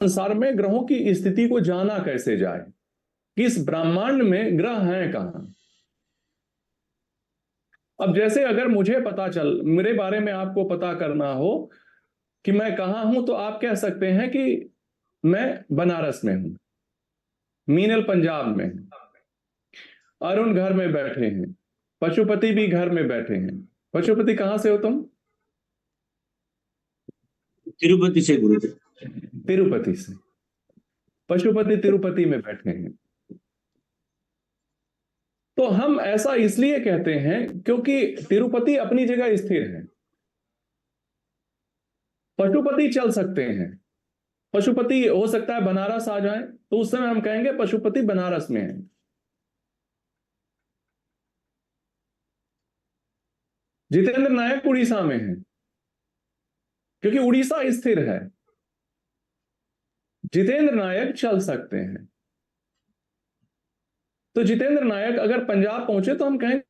संसार में ग्रहों की स्थिति को जाना कैसे जाए कि इस ब्रह्मांड में ग्रह हैं कहां। अब जैसे अगर मुझे पता चल, मेरे बारे में आपको पता करना हो कि मैं कहां हूं, तो आप कह सकते हैं कि मैं बनारस में हूं, मीनल पंजाब में हूं, अरुण घर में बैठे हैं, पशुपति भी घर में बैठे हैं। पशुपति कहां से हो तुम? तिरुपति से गुरुदेव। तिरुपति से। पशुपति तिरुपति में बैठे हैं। तो हम ऐसा इसलिए कहते हैं क्योंकि तिरुपति अपनी जगह स्थिर है। पशुपति चल सकते हैं, पशुपति हो सकता है बनारस आ जाए, तो उस समय हम कहेंगे पशुपति बनारस में है। जितेंद्र नायक उड़ीसा में है, क्योंकि उड़ीसा स्थिर है। जितेंद्र नायक चल सकते हैं। तो जितेंद्र नायक अगर पंजाब पहुंचे तो हम कहेंगे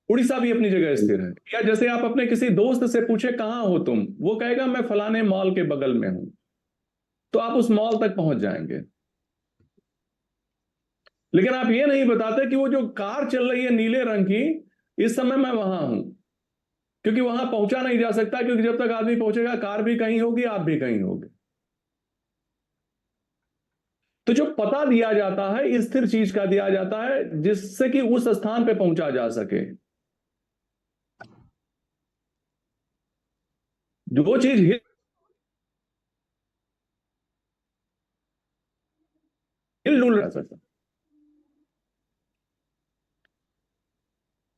उड़ीसा भी अपनी जगह स्थिर है। या जैसे आप अपने किसी दोस्त से पूछे कहां हो तुम, वो कहेगा मैं फलाने मॉल के बगल में हूं, तो आप उस मॉल तक पहुंच जाएंगे। लेकिन आप ये नहीं बताते कि वो जो कार चल रही है नीले रंग की, इस समय मैं वहां हूं, क्योंकि वहां पहुंचा नहीं जा सकता, क्योंकि जब तक आदमी पहुंचेगा कार भी कहीं होगी, आप भी कहीं होगे। तो जो पता दिया जाता है स्थिर चीज का दिया जाता है, जिससे कि उस स्थान पे पहुंचा जा सके। जो चीज हिल डुल रह सकता,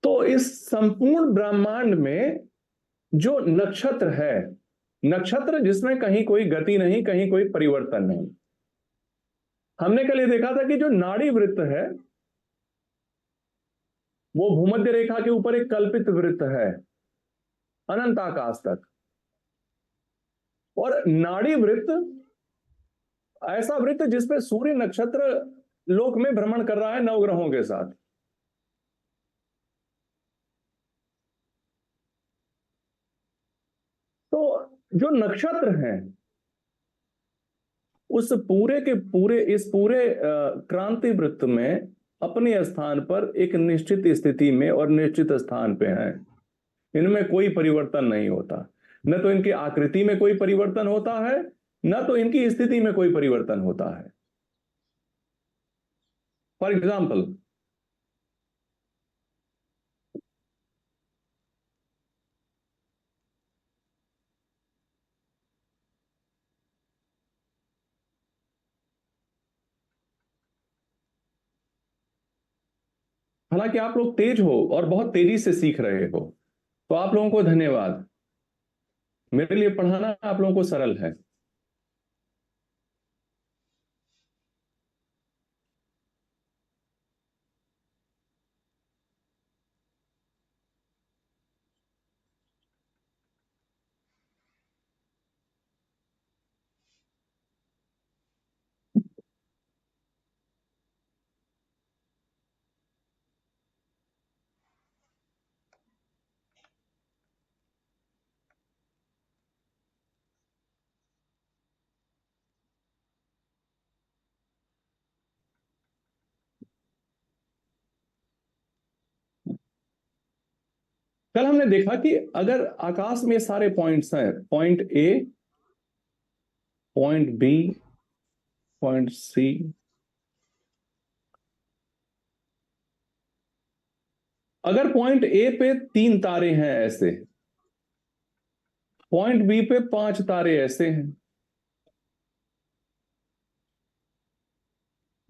तो इस संपूर्ण ब्रह्मांड में जो नक्षत्र है, नक्षत्र जिसमें कहीं कोई गति नहीं, कहीं कोई परिवर्तन नहीं। हमने कल ये देखा था कि जो नाड़ी वृत्त है वो भूमध्य रेखा के ऊपर एक कल्पित वृत्त है अनंत आकाश तक। और नाड़ी वृत्त ऐसा वृत्त जिसपे सूर्य नक्षत्र लोक में भ्रमण कर रहा है नवग्रहों के साथ। तो जो नक्षत्र हैं उस पूरे के पूरे इस पूरे क्रांति वृत्त में अपने स्थान पर एक निश्चित स्थिति में और निश्चित स्थान पे हैं। इनमें कोई परिवर्तन नहीं होता। न तो इनकी आकृति में कोई परिवर्तन होता है, न तो इनकी स्थिति में कोई परिवर्तन होता है। फॉर एग्जाम्पल, हालांकि आप लोग तेज हो और बहुत तेजी से सीख रहे हो, तो आप लोगों को धन्यवाद। मेरे लिए पढ़ाना आप लोगों को सरल है। कल हमने देखा कि अगर आकाश में सारे पॉइंट्स हैं, point A, point B, point C, अगर पॉइंट ए पे 3 तारे हैं ऐसे, पॉइंट बी पे 5 तारे ऐसे हैं,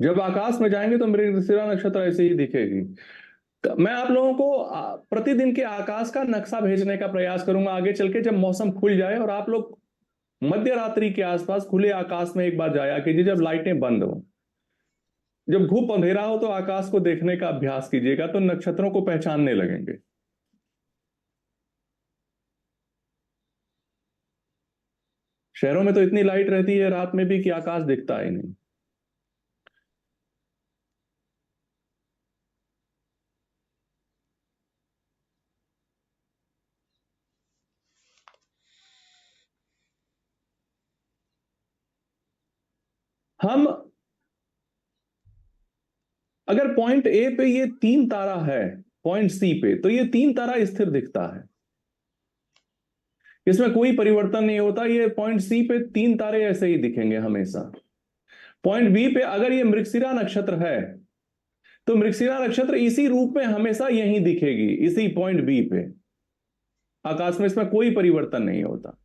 जब आकाश में जाएंगे तो मृगशिरा नक्षत्र ऐसे ही दिखेगी। तो मैं आप लोगों को प्रतिदिन के आकाश का नक्शा भेजने का प्रयास करूंगा आगे चल के, जब मौसम खुल जाए और आप लोग मध्य रात्रि के आसपास खुले आकाश में एक बार जाया कीजिए, जब लाइटें बंद हो, जब घुप अंधेरा हो, तो आकाश को देखने का अभ्यास कीजिएगा, तो नक्षत्रों को पहचानने लगेंगे। शहरों में तो इतनी लाइट रहती है रात में भी कि आकाश दिखता ही नहीं। हम अगर पॉइंट ए पे ये 3 तारा है, पॉइंट सी पे, तो ये 3 तारा स्थिर दिखता है, इसमें कोई परिवर्तन नहीं होता। ये पॉइंट सी पे 3 तारे ऐसे ही दिखेंगे हमेशा। पॉइंट बी पे अगर ये मृगशिरा नक्षत्र है, तो मृगशिरा नक्षत्र इसी रूप में हमेशा यहीं दिखेगी, इसी पॉइंट बी पे आकाश में, इसमें कोई परिवर्तन नहीं होता।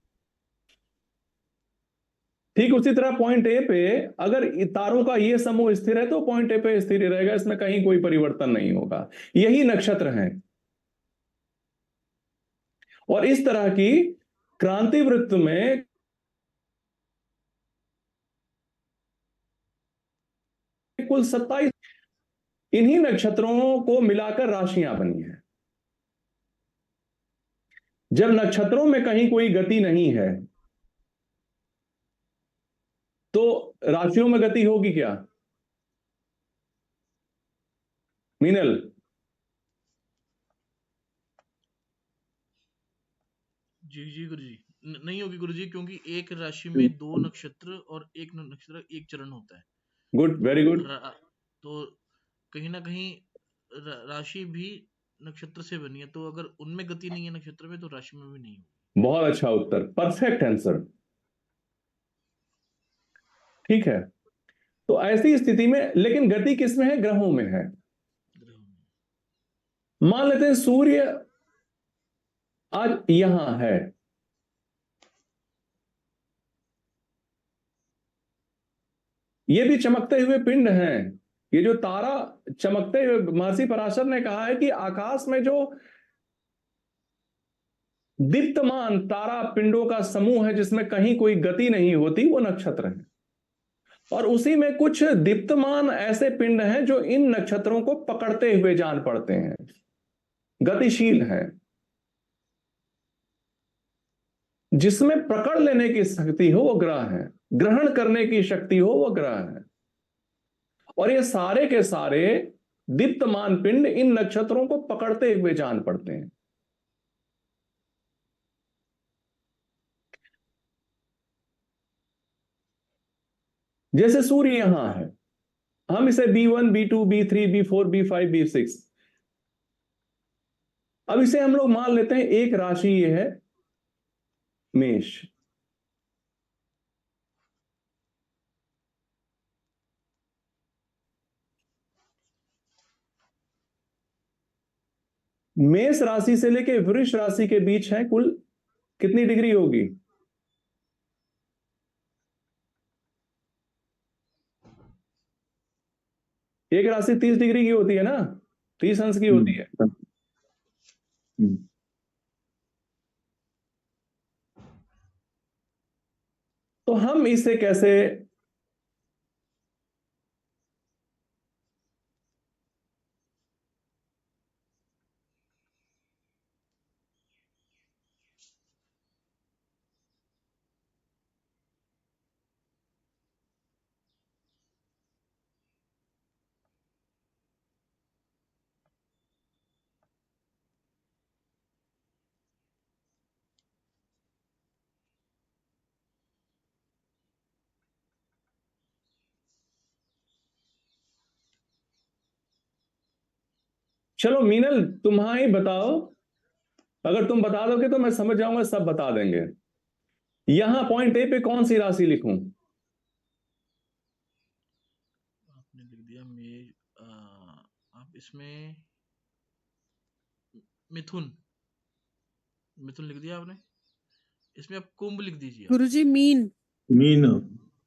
ठीक उसी तरह पॉइंट ए पे अगर तारों का ये समूह स्थिर है, तो पॉइंट ए पे स्थिर ही रहेगा, इसमें कहीं कोई परिवर्तन नहीं होगा। यही नक्षत्र हैं। और इस तरह की क्रांति वृत्त में कुल 27 इन्हीं नक्षत्रों को मिलाकर राशियां बनी हैं। जब नक्षत्रों में कहीं कोई गति नहीं है, तो राशियों में गति होगी क्या? मीनल, जी जी गुरु जी, नहीं होगी गुरु जी, क्योंकि एक राशि में 2 नक्षत्र और एक नक्षत्र एक चरण होता है। Good, very good. तो कहीं ना कहीं राशि भी नक्षत्र से बनी है, तो अगर उनमें गति नहीं है नक्षत्र में, तो राशि में भी नहीं होगी। बहुत अच्छा उत्तर, परफेक्ट आंसर। ठीक है, तो ऐसी स्थिति में, लेकिन गति किसमें है? ग्रहों में है। ग्रहों में। मान लेते हैं सूर्य आज यहां है, ये भी चमकते हुए पिंड हैं। ये जो तारा चमकते हुए, महर्षि पराशर ने कहा है कि आकाश में जो दीप्तमान तारा पिंडों का समूह है, जिसमें कहीं कोई गति नहीं होती, वो नक्षत्र है। और उसी में कुछ दीप्तमान ऐसे पिंड हैं जो इन नक्षत्रों को पकड़ते हुए जान पड़ते हैं, गतिशील हैं। जिसमें पकड़ लेने की शक्ति हो वो ग्रह है, ग्रहण करने की शक्ति हो वो ग्रह है। और ये सारे के सारे दीप्तमान पिंड इन नक्षत्रों को पकड़ते हुए जान पड़ते हैं। जैसे सूर्य यहां है, हम इसे B1 B2 B3 B4 B5 B6, अब इसे हम लोग मान लेते हैं एक राशि ये है मेष। मेष राशि से लेके वृष राशि के बीच है कुल कितनी डिग्री होगी? एक राशि 30 डिग्री की होती है ना, 30 अंश की होती है। तो हम इसे कैसे चलो मीनल, तुम्हारी बताओ, अगर तुम बता दोगे तो मैं समझ जाऊंगा, सब बता देंगे। यहां पॉइंट ए पे कौन सी राशि लिखूं? आपने लिख दिया आप इसमें मिथुन, मिथुन लिख दिया आपने। इसमें आप कुंभ लिख दीजिए। गुरुजी मीन। मीन।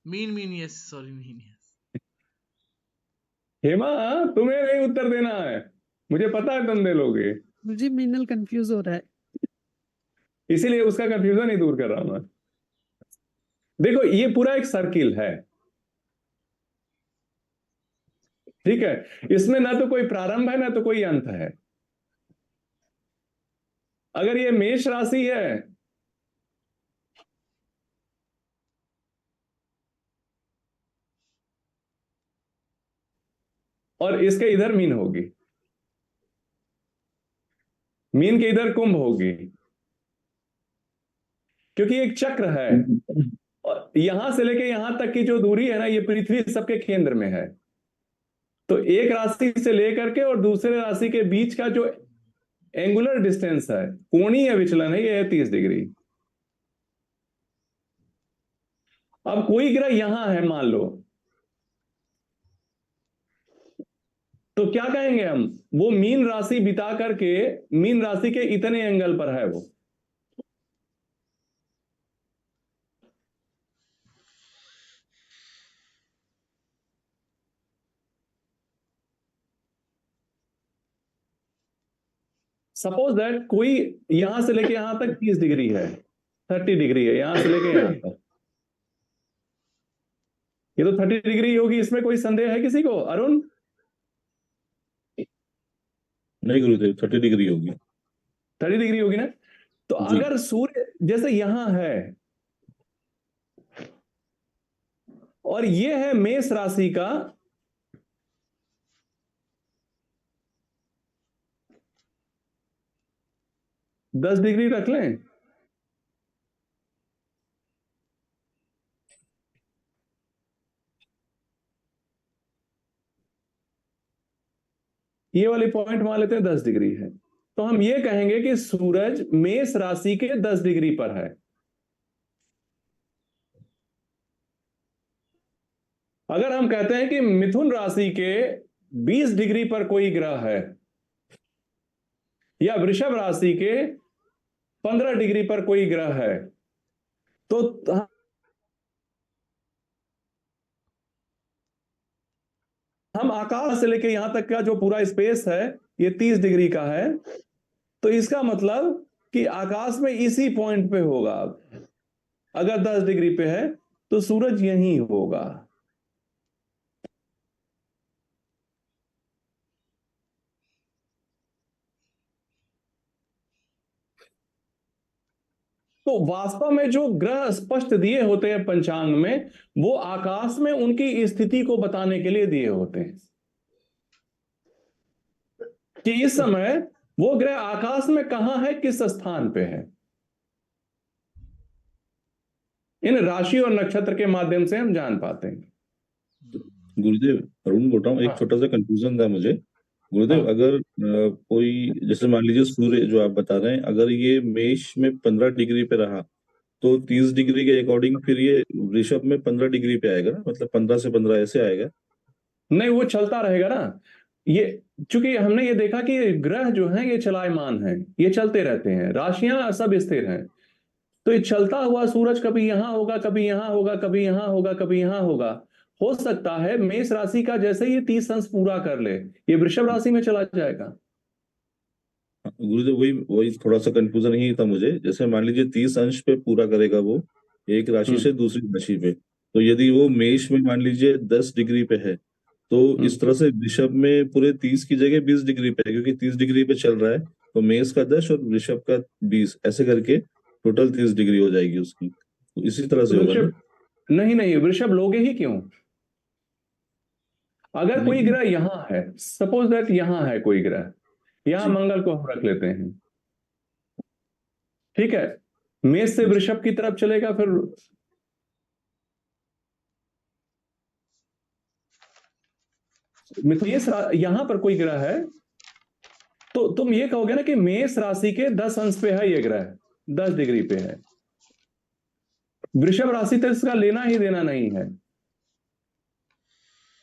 मीन मीन यस, सॉरी मीन यस। हेमा, तुम्हें नहीं उत्तर देना है, मुझे पता है तुम दे लोगे, गुरुजी मीनल कंफ्यूज हो रहा है। इसीलिए उसका कंफ्यूजन ही दूर कर रहा हूं मैं। देखो, ये पूरा एक सर्किल है, ठीक है? इसमें ना तो कोई प्रारंभ है ना तो कोई अंत है। अगर ये मेष राशि है, और इसके इधर मीन होगी, मीन के इधर कुंभ होगी, क्योंकि एक चक्र है और यहां से लेके यहां तक की जो दूरी है ना, ये पृथ्वी सबके केंद्र में है। तो एक राशि से लेकर के और दूसरे राशि के बीच का जो एंगुलर डिस्टेंस है, कोणीय विचलन है, ये है 30 डिग्री। अब कोई ग्रह यहां है मान लो, तो क्या कहेंगे हम? वो मीन राशि बिता करके मीन राशि के इतने एंगल पर है वो। सपोज दैट कोई यहां से लेके यहां तक 30 डिग्री है, 30 डिग्री है यहां से लेके यहां तक। ये तो 30 डिग्री होगी, इसमें कोई संदेह है किसी को? अरुण, नहीं गुरुदेव 30 डिग्री होगी। 30 डिग्री होगी ना? तो जी। अगर सूर्य जैसे यहां है और ये है मेष राशि का, दस डिग्री रख लें। ये वाली पॉइंट मान लेते हैं 10 डिग्री है, तो हम ये कहेंगे कि सूरज मेष राशि के 10 डिग्री पर है। अगर हम कहते हैं कि मिथुन राशि के 20 डिग्री पर कोई ग्रह है, या वृषभ राशि के 15 डिग्री पर कोई ग्रह है, तो हम आकाश से लेके यहां तक का जो पूरा स्पेस है ये 30 डिग्री का है, तो इसका मतलब कि आकाश में इसी पॉइंट पे होगा। अगर 10 डिग्री पे है तो सूरज यहीं होगा। तो वास्तव में जो ग्रह स्पष्ट दिए होते हैं पंचांग में, वो आकाश में उनकी स्थिति को बताने के लिए दिए होते हैं कि इस समय वो ग्रह आकाश में कहां है, किस स्थान पे है। इन राशि और नक्षत्र के माध्यम से हम जान पाते हैं। गुरुदेव अरुण बोल रहा हूँ, एक हाँ। छोटा सा कंफ्यूजन था मुझे। गुरुदेव हाँ। अगर कोई जैसे मान लीजिए सूर्य जो आप बता रहे हैं, अगर ये मेष में 15 डिग्री पे रहा तो 30 डिग्री के अकॉर्डिंग फिर ये वृषभ में 15 डिग्री पे आएगा ना, मतलब 15 से 15 ऐसे आएगा। नहीं, वो चलता रहेगा ना। ये चूंकि हमने ये देखा कि ग्रह जो हैं ये चलायमान हैं, ये चलते रहते हैं, राशियां सब स्थिर हैं। तो ये चलता हुआ सूरज कभी यहां होगा, कभी यहां होगा, कभी यहां होगा, कभी यहां होगा। हो सकता है मेष राशि का जैसे ही 30 अंश पूरा कर ले, ये वृषभ राशि में चला जाएगा। गुरुदेव वही वही थोड़ा सा कंफ्यूजन ही था मुझे। जैसे मान लीजिए 30 अंश पे पूरा करेगा वो एक राशि से दूसरी राशि पे, तो यदि वो मेष में मान लीजिए 10 डिग्री पे है, तो इस तरह से वृषभ में पूरे 30 की जगह 20 डिग्री पे है, क्योंकि 30 डिग्री पे चल रहा है, तो मेष का 10 और वृषभ का 20 ऐसे करके टोटल 30 डिग्री हो जाएगी उसकी। तो इसी तरह से होगा ना? वृषभ नहीं, नहीं, वृषभ लोगे ही क्यों? अगर कोई नहीं। ग्रह यहां है, सपोज दैट यहां है कोई ग्रह, यहां जी। मंगल को हम रख लेते हैं, ठीक है। मेष से जी। वृषभ की तरफ चलेगा, फिर यहां पर कोई ग्रह है, तो तुम ये कहोगे ना कि मेष राशि के 10 अंश पे है ये ग्रह, 10 डिग्री पे है। वृषभ राशि तो इसका लेना ही देना नहीं है।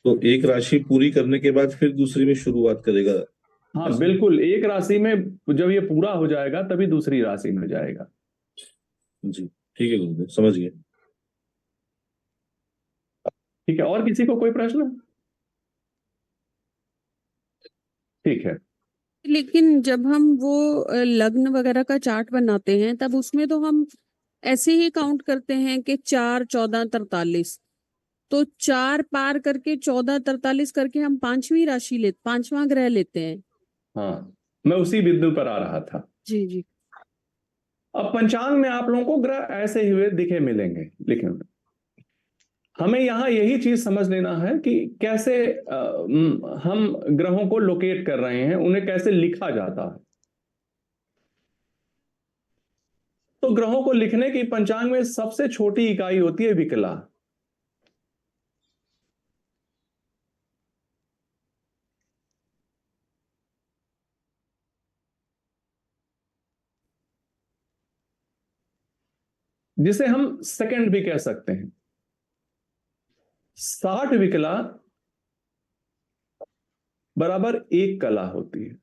तो एक राशि पूरी करने के बाद फिर दूसरी में शुरुआत करेगा? हाँ ऐसा? बिल्कुल, एक राशि में जब ये पूरा हो जाएगा तभी दूसरी राशि में जाएगा। जी ठीक है गुरुदेव, समझ गए। ठीक है, और किसी को कोई प्रश्न? ठीक है। लेकिन जब हम वो लग्न वगैरह का चार्ट बनाते हैं तब उसमें तो हम ऐसे ही काउंट करते हैं कि 4, 14, 43। तो 4 पार करके 14, 43 करके हम पांचवा ग्रह लेते हैं। हाँ, मैं उसी बिंदु पर आ रहा था। जी जी। अब पंचांग में आप लोगों को ग्रह ऐसे ही हुए दिखे मिलेंगे, लेकिन हमें यहां यही चीज समझ लेना है कि कैसे हम ग्रहों को लोकेट कर रहे हैं, उन्हें कैसे लिखा जाता है। तो ग्रहों को लिखने की पंचांग में सबसे छोटी इकाई होती है विकला। जिसे हम सेकंड भी कह सकते हैं। 60 विकला बराबर 1 कला होती है।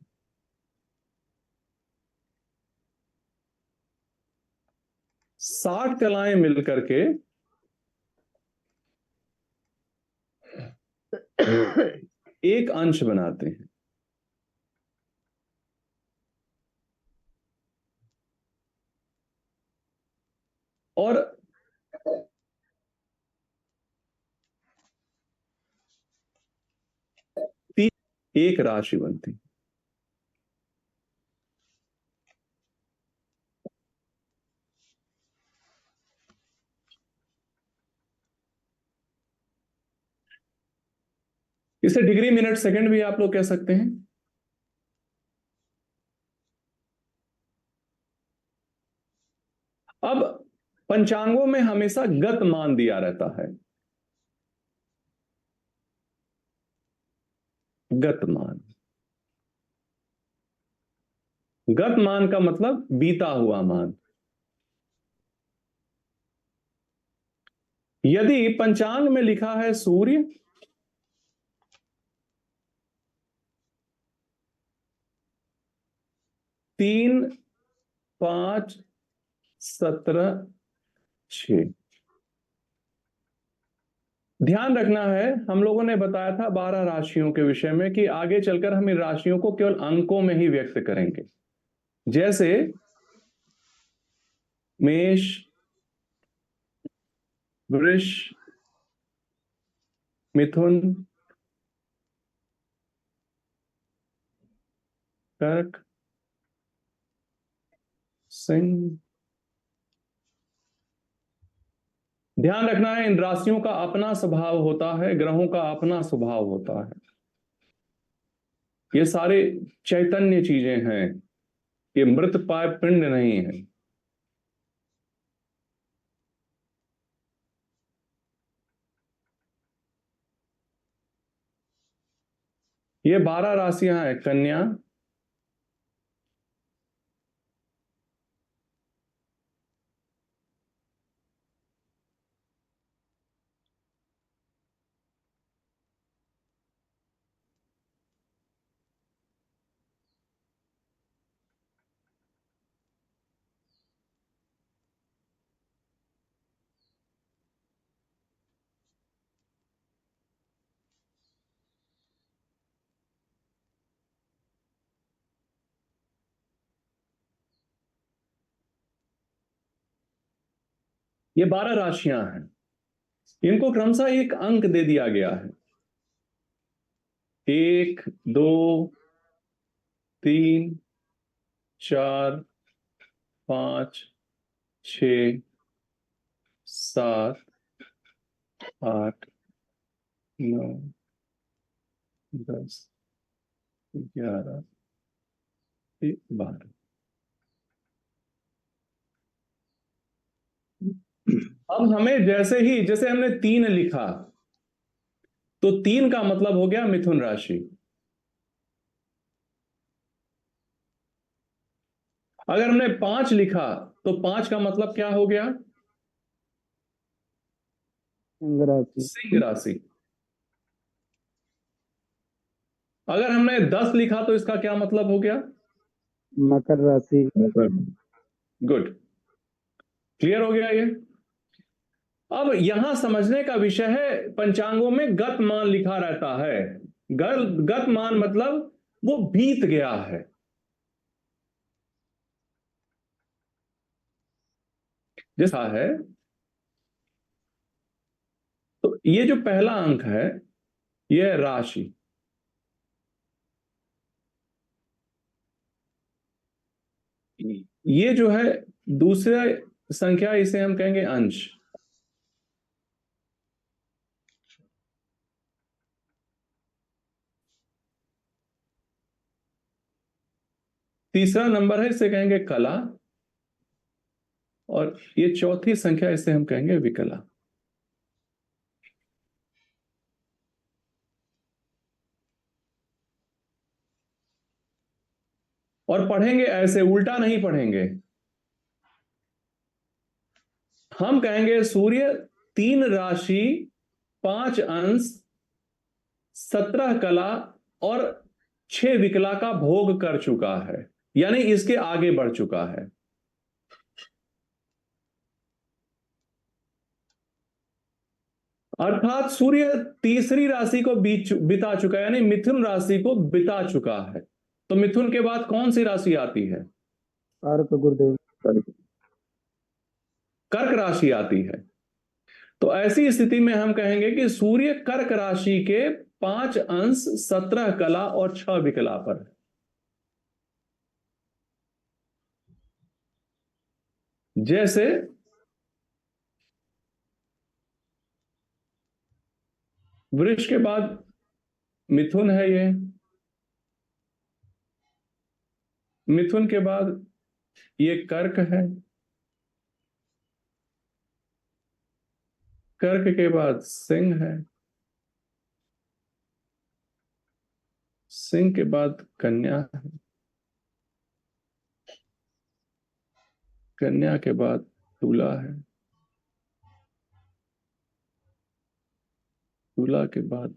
साठ कलाएं मिलकर के एक अंश बनाते हैं। और एक राशि बनती। इसे डिग्री मिनट सेकंड भी आप लोग कह सकते हैं। अब पंचांगों में हमेशा गत मान दिया रहता है। गत मान, गत मान का मतलब बीता हुआ मान। यदि पंचांग में लिखा है सूर्य, तीन 5 17 6, ध्यान रखना है हम लोगों ने बताया था 12 राशियों के विषय में कि आगे चलकर हम इन राशियों को केवल अंकों में ही व्यक्त करेंगे। जैसे मेष, वृष, मिथुन, कर्क, सिंह। ध्यान रखना है इन राशियों का अपना स्वभाव होता है, ग्रहों का अपना स्वभाव होता है। ये सारे चैतन्य चीजें हैं, ये मृत पाय पिंड नहीं है। ये 12 राशियां हैं। कन्या, ये 12 राशियां हैं। इनको क्रमशः एक अंक दे दिया गया है। 1 2 3 4 5 6 7 8 9 10 11 12। अब हमें जैसे हमने 3 लिखा तो 3 का मतलब हो गया मिथुन राशि। अगर हमने 5 लिखा तो 5 का मतलब क्या हो गया? सिंह राशि। सिंह राशि। अगर हमने 10 लिखा तो इसका क्या मतलब हो गया? मकर राशि। गुड, क्लियर हो गया ये। अब यहां समझने का विषय है, पंचांगों में गत मान लिखा रहता है। गत मान मतलब वो बीत गया है। जैसा है, तो ये जो पहला अंक है ये है राशि। ये जो है दूसरा संख्या, इसे हम कहेंगे अंश। तीसरा नंबर है, इसे कहेंगे कला। और ये चौथी संख्या, इसे हम कहेंगे विकला। और पढ़ेंगे ऐसे, उल्टा नहीं पढ़ेंगे। हम कहेंगे सूर्य 3 राशि 5 अंश 17 कला और 6 विकला का भोग कर चुका है, यानी इसके आगे बढ़ चुका है। अर्थात सूर्य तीसरी राशि को बिता चुका है, यानी मिथुन राशि को बिता चुका है। तो मिथुन के बाद कौन सी राशि आती है? कर्क गुरुदेव। कर्क राशि आती है। तो ऐसी स्थिति में हम कहेंगे कि सूर्य कर्क राशि के 5 अंश 17 कला और 6 विकला पर है। जैसे वृष के बाद मिथुन है, ये मिथुन के बाद ये कर्क है, कर्क के बाद सिंह है, सिंह के बाद कन्या है, कन्या के बाद तुला है, तुला के बाद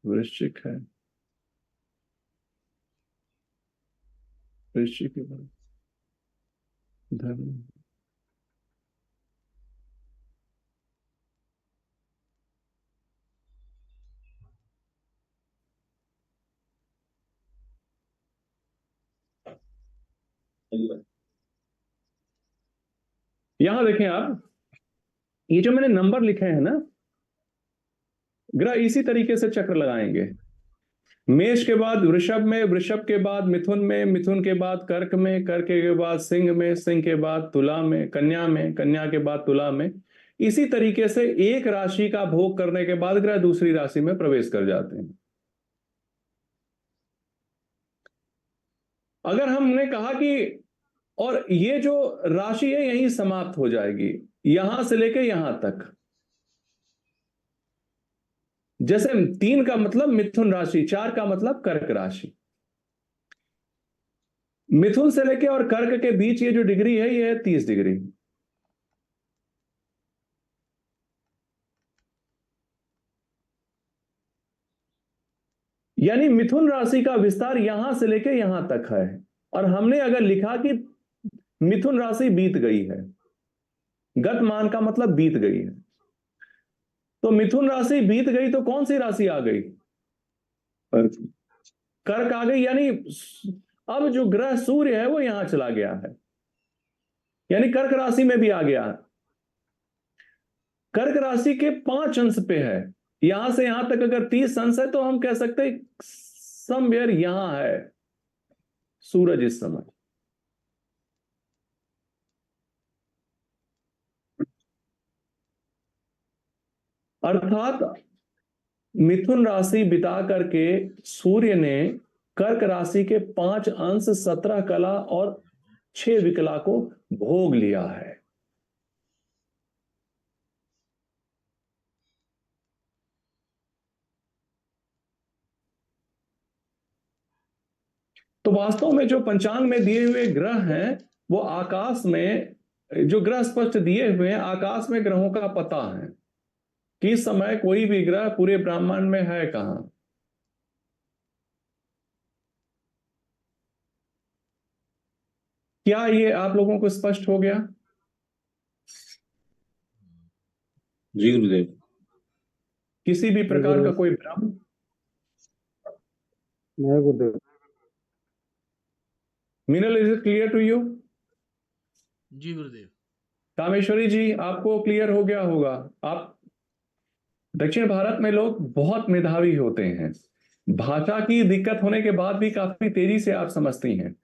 वृश्चिक है, वृश्चिक के बाद धनु है। यहां देखें आप, ये जो मैंने नंबर लिखे हैं ना, ग्रह इसी तरीके से चक्र लगाएंगे। मेष के बाद वृषभ में, वृषभ के बाद मिथुन में, मिथुन के बाद कर्क में, कर्क के बाद सिंह में, सिंह के बाद तुला में, कन्या के बाद तुला में। इसी तरीके से एक राशि का भोग करने के बाद ग्रह दूसरी राशि में प्रवेश कर जाते हैं। अगर हमने कहा कि और ये जो राशि है यहीं समाप्त हो जाएगी, यहां से लेके यहां तक, जैसे 3 का मतलब मिथुन राशि, 4 का मतलब कर्क राशि, मिथुन से लेके और कर्क के बीच ये जो डिग्री है ये है 30 डिग्री। यानी मिथुन राशि का विस्तार यहां से लेके यहां तक है। और हमने अगर लिखा कि मिथुन राशि बीत गई है, गत मान का मतलब बीत गई है, तो मिथुन राशि बीत गई तो कौन सी राशि आ गई? कर्क आ गई। यानी अब जो ग्रह सूर्य है वो यहां चला गया है, यानी कर्क राशि में भी आ गया। कर्क राशि के 5 अंश पे है, यहां से यहां तक अगर 30 अंश है तो हम कह सकते हैं समवेयर यहां है सूरज इस समय। अर्थात मिथुन राशि बिता करके सूर्य ने कर्क राशि के 5 अंश 17 कला और 6 विकला को भोग लिया है। तो वास्तव में जो पंचांग में दिए हुए ग्रह हैं वो आकाश में, जो ग्रह स्पष्ट दिए हुए हैं आकाश में ग्रहों का पता है कि इस समय कोई भी ग्रह पूरे ब्रह्मांड में है कहां। क्या ये आप लोगों को स्पष्ट हो गया? जी गुरुदेव। किसी भी प्रकार का कोई भ्रम? नहीं गुरुदेव। Meenal, is it clear to you? जी गुरुदेव। कामेश्वरी जी, आपको क्लियर हो गया होगा। आप दक्षिण भारत में लोग बहुत मेधावी होते हैं, भाषा की दिक्कत होने के बाद भी काफी तेजी से आप समझती हैं।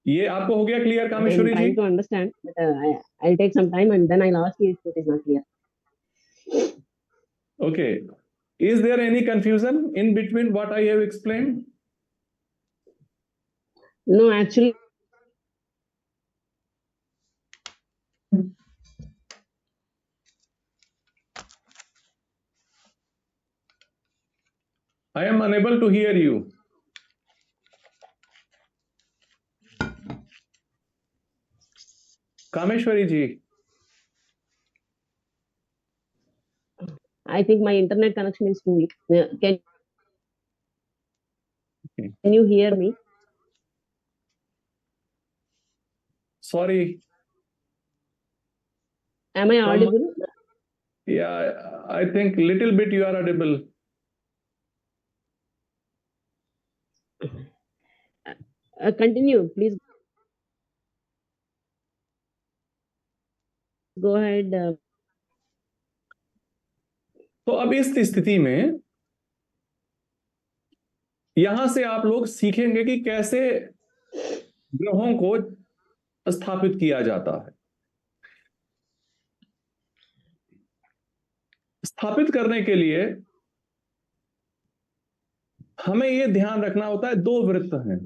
ये आपको हो गया clear Kameshwari ji? I'm trying to understand, but I'll take some time and then I'll ask you if it is not clear. Okay, Is there any confusion in between what I have explained? No, actually, I am unable to hear you. Kameshwari ji. I think my internet connection is too weak. Can Okay. you hear me? Sorry. Am I audible? Yeah, I think little bit you are audible. Continue, please. Go ahead. तो अब इस स्थिति में यहां से आप लोग सीखेंगे कि कैसे ग्रहों को स्थापित किया जाता है। स्थापित करने के लिए हमें यह ध्यान रखना होता है, दो वृत्त हैं।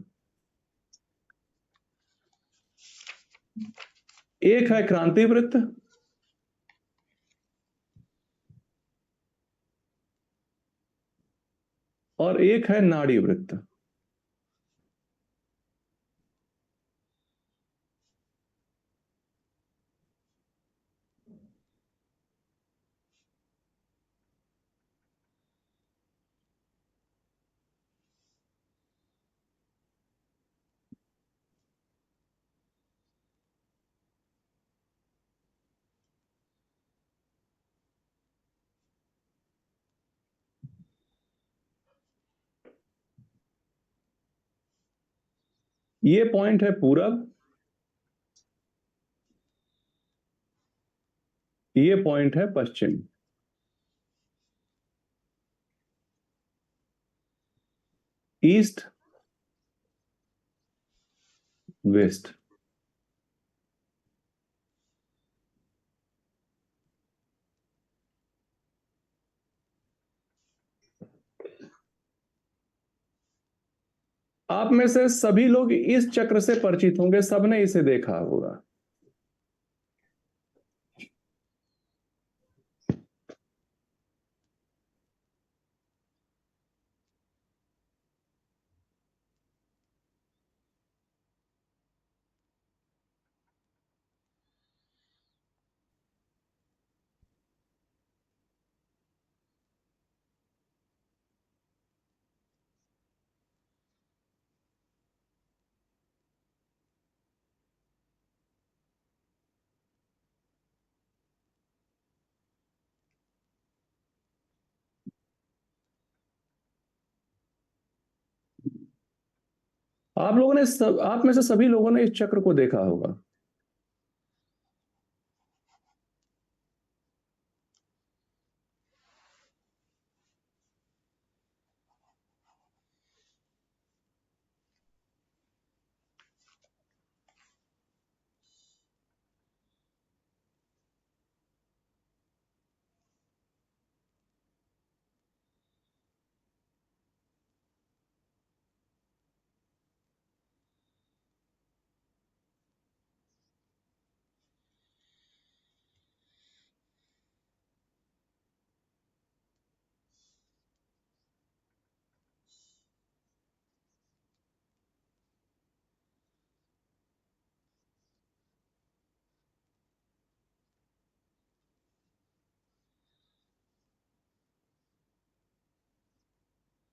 एक है क्रांति वृत्त और एक है नाड़ी वृत्त। ये पॉइंट है पूरब, ये पॉइंट है पश्चिम। East, waste. आप में से सभी लोग इस चक्र से परिचित होंगे, सबने इसे देखा होगा। आप लोगों ने आप में से सभी लोगों ने इस चक्र को देखा होगा।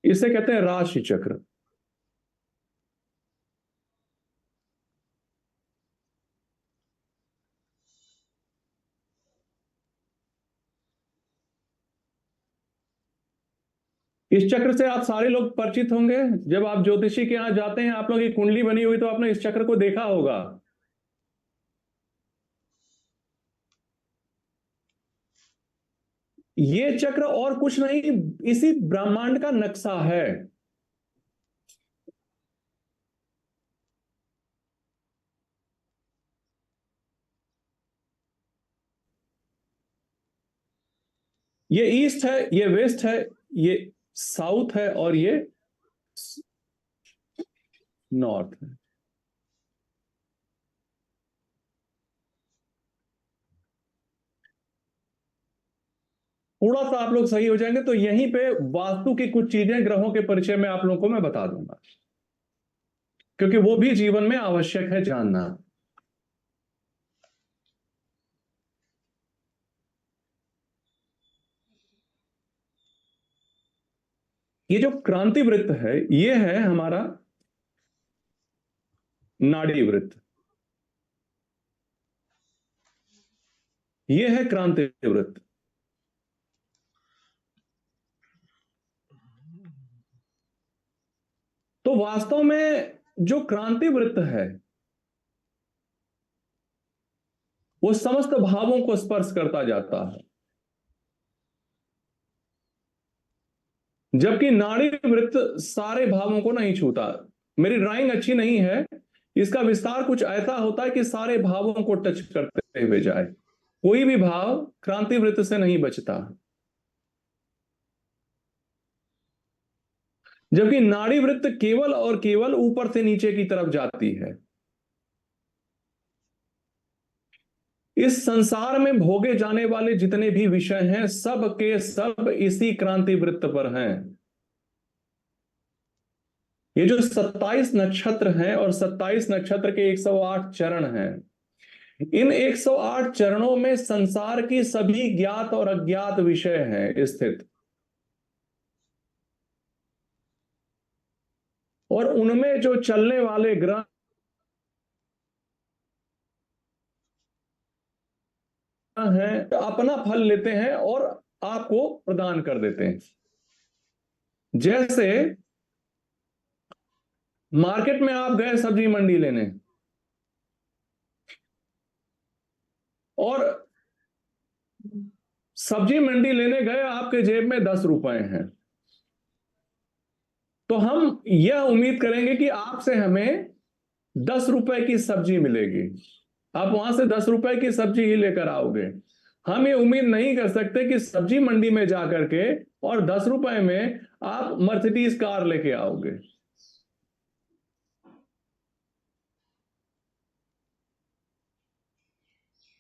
इसे कहते हैं राशि चक्र। इस चक्र से आप सारे लोग परिचित होंगे। जब आप ज्योतिषी के यहां जाते हैं, आप लोग की कुंडली बनी हुई, तो आपने इस चक्र को देखा होगा। ये चक्र और कुछ नहीं, इसी ब्रह्मांड का नक्शा है। ये ईस्ट है, ये वेस्ट है, ये साउथ है और ये नॉर्थ है। थोड़ा सा आप लोग सही हो जाएंगे तो यहीं पे वास्तु की कुछ चीजें, ग्रहों के परिचय में आप लोगों को मैं बता दूंगा, क्योंकि वो भी जीवन में आवश्यक है जानना। ये जो क्रांति वृत्त है, ये है हमारा नाड़ी वृत्त, ये है क्रांति वृत्त। तो वास्तव में जो क्रांति वृत्त है वो समस्त भावों को स्पर्श करता जाता है, जबकि नाड़ी वृत्त सारे भावों को नहीं छूता। मेरी ड्राइंग अच्छी नहीं है, इसका विस्तार कुछ ऐसा होता है कि सारे भावों को टच करते हुए जाए, कोई भी भाव क्रांति वृत्त से नहीं बचता। जबकि नाड़ी वृत्त केवल और केवल ऊपर से नीचे की तरफ जाती है। इस संसार में भोगे जाने वाले जितने भी विषय हैं, सब के सब इसी क्रांति वृत्त पर हैं। ये जो 27 नक्षत्र हैं और 27 नक्षत्र के 108 चरण हैं, इन 108 चरणों में संसार की सभी ज्ञात और अज्ञात विषय हैं स्थित, और उनमें जो चलने वाले ग्रह हैं अपना फल लेते हैं और आपको प्रदान कर देते हैं। जैसे मार्केट में आप गए सब्जी मंडी लेने, और सब्जी मंडी लेने गए, आपके जेब में 10 रुपए हैं, तो हम यह उम्मीद करेंगे कि आपसे हमें 10 रुपए की सब्जी मिलेगी। आप वहां से 10 रुपए की सब्जी ही लेकर आओगे। हम ये उम्मीद नहीं कर सकते कि सब्जी मंडी में जाकर के और 10 रुपए में आप मर्सिडीज कार लेके आओगे।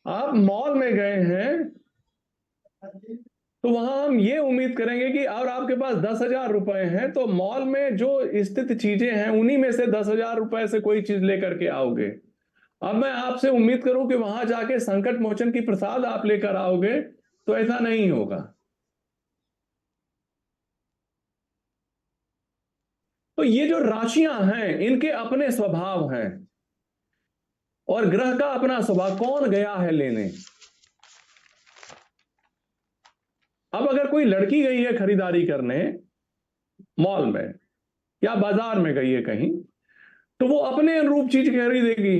आप मॉल में गए हैं तो वहां हम ये उम्मीद करेंगे कि और आपके पास 10,000 रुपए हैं, तो मॉल में जो स्थित चीजें हैं उन्हीं में से 10,000 रुपए से कोई चीज लेकर के आओगे। अब मैं आपसे उम्मीद करूं कि वहां जाके संकट मोचन की प्रसाद आप लेकर आओगे, तो ऐसा नहीं होगा। तो ये जो राशियां हैं इनके अपने स्वभाव हैं, और ग्रह का अपना स्वभाव। कौन गया है लेने? अब अगर कोई लड़की गई है खरीदारी करने मॉल में या बाजार में गई है कहीं, तो वो अपने अनुरूप चीज खरीदेगी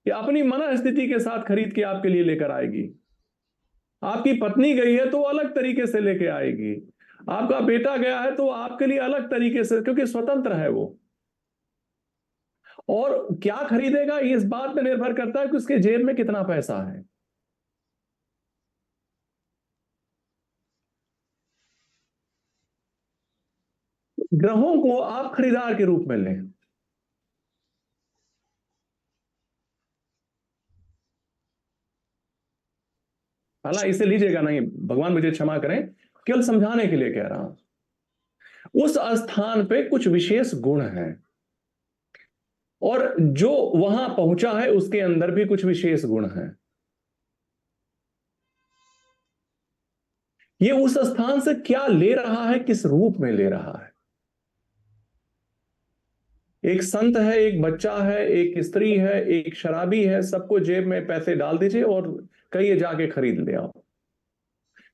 या अपनी मन स्थिति के साथ खरीद के आपके लिए लेकर आएगी। आपकी पत्नी गई है तो वो अलग तरीके से लेके आएगी। आपका बेटा गया है तो आपके लिए अलग तरीके से, क्योंकि स्वतंत्र है वो। और क्या खरीदेगा ये इस बात पे निर्भर करता है कि उसके जेब में कितना पैसा है। ग्रहों को आप खरीदार के रूप में लें। हालांकि इसे लीजिएगा नहीं, भगवान मुझे क्षमा करें, केवल समझाने के लिए कह रहा हूं। उस स्थान पे कुछ विशेष गुण हैं, और जो वहां पहुंचा है उसके अंदर भी कुछ विशेष गुण हैं। ये उस स्थान से क्या ले रहा है, किस रूप में ले रहा है। एक संत है, एक बच्चा है, एक स्त्री है, एक शराबी है, सबको जेब में पैसे डाल दीजिए और कहिए जाके खरीद ले आओ।